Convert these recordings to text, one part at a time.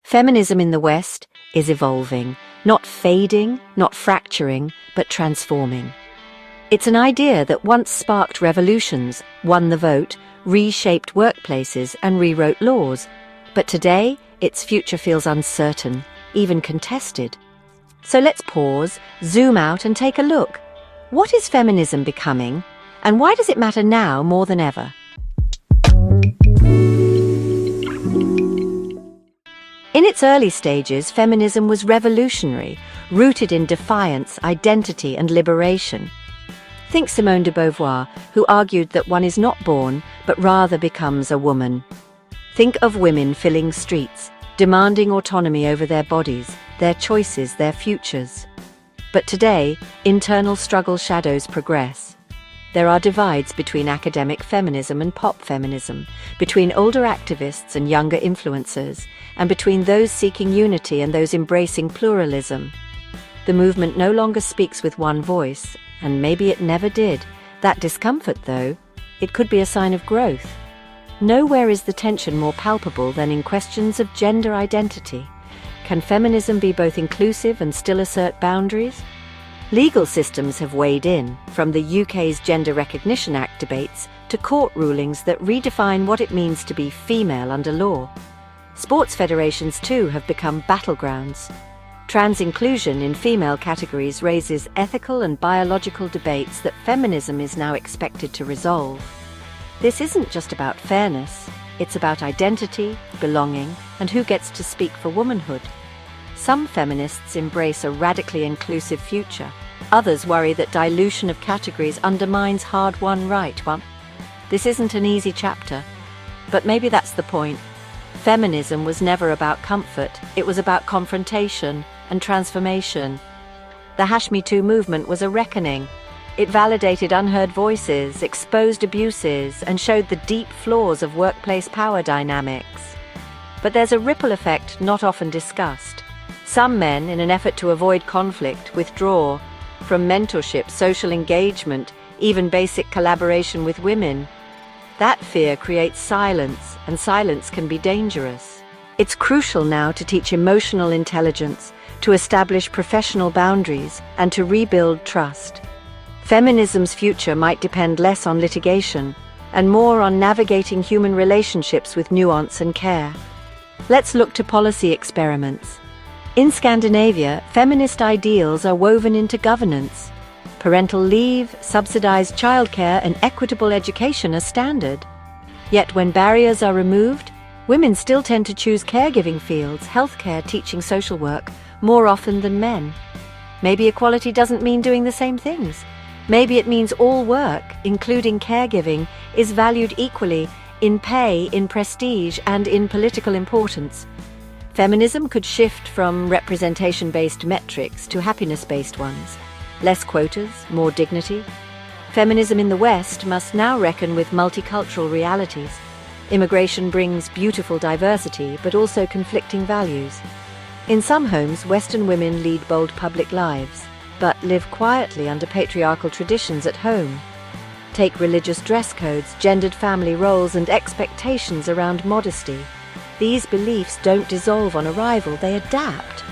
Feminism in the West is evolving, not fading, not fracturing, but transforming. It's an idea that once sparked revolutions, won the vote, reshaped workplaces, and rewrote laws. But today, its future feels uncertain, even contested. So let's pause, zoom out, and take a look. What is feminism becoming, and why does it matter now more than ever? In its early stages, feminism was revolutionary, rooted in defiance, identity, and liberation. Think Simone de Beauvoir, who argued that one is not born, but rather becomes a woman. Think of women filling streets, demanding autonomy over their bodies, their choices, their futures. But today, internal struggle shadows progress. There are divides between academic feminism and pop feminism, between older activists and younger influencers, and between those seeking unity and those embracing pluralism. The movement no longer speaks with one voice, and maybe it never did. That discomfort, though, it could be a sign of growth. Nowhere is the tension more palpable than in questions of gender identity. Can feminism be both inclusive and still assert boundaries? Legal systems have weighed in, from the UK's Gender Recognition Act debates to court rulings that redefine what it means to be female under law. Sports federations, too, have become battlegrounds. Trans inclusion in female categories raises ethical and biological debates that feminism is now expected to resolve. This isn't just about fairness, it's about identity, belonging, and who gets to speak for womanhood. Some feminists embrace a radically inclusive future. Others worry that dilution of categories undermines hard-won right. This isn't an easy chapter, but maybe that's the point. Feminism was never about comfort, it was about confrontation and transformation. The #MeToo movement was a reckoning. It validated unheard voices, exposed abuses, and showed the deep flaws of workplace power dynamics. But there's a ripple effect not often discussed. Some men, in an effort to avoid conflict, withdraw from mentorship, social engagement, even basic collaboration with women. That fear creates silence, and silence can be dangerous. It's crucial now to teach emotional intelligence, to establish professional boundaries, and to rebuild trust. Feminism's future might depend less on litigation and more on navigating human relationships with nuance and care. Let's look to policy experiments. In Scandinavia, feminist ideals are woven into governance. Parental leave, subsidized childcare, and equitable education are standard. Yet when barriers are removed, women still tend to choose caregiving fields, healthcare, teaching, social work, more often than men. Maybe equality doesn't mean doing the same things. Maybe it means all work, including caregiving, is valued equally in pay, in prestige, and in political importance. Feminism could shift from representation-based metrics to happiness-based ones. Less quotas, more dignity. Feminism in the West must now reckon with multicultural realities. Immigration brings beautiful diversity, but also conflicting values. In some homes, Western women lead bold public lives, but live quietly under patriarchal traditions at home. Take religious dress codes, gendered family roles, and expectations around modesty. These beliefs don't dissolve on arrival, they adapt.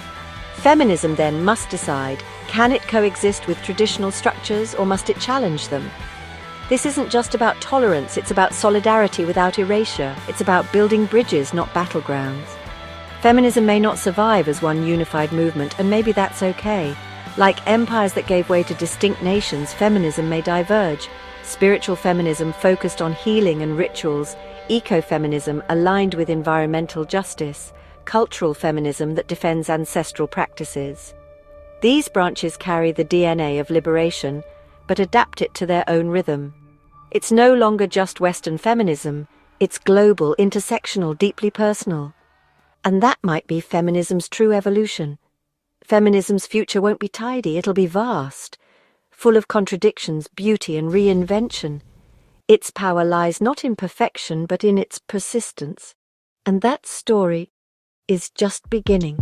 Feminism then must decide, can it coexist with traditional structures or must it challenge them? This isn't just about tolerance, it's about solidarity without erasure. It's about building bridges, not battlegrounds. Feminism may not survive as one unified movement, and maybe that's okay. Like empires that gave way to distinct nations, feminism may diverge. Spiritual feminism focused on healing and rituals, ecofeminism aligned with environmental justice, cultural feminism that defends ancestral practices. These branches carry the DNA of liberation, but adapt it to their own rhythm. It's no longer just Western feminism, it's global, intersectional, deeply personal. And that might be feminism's true evolution. Feminism's future won't be tidy, it'll be vast, full of contradictions, beauty, and reinvention. Its power lies not in perfection, but in its persistence. And that story is just beginning.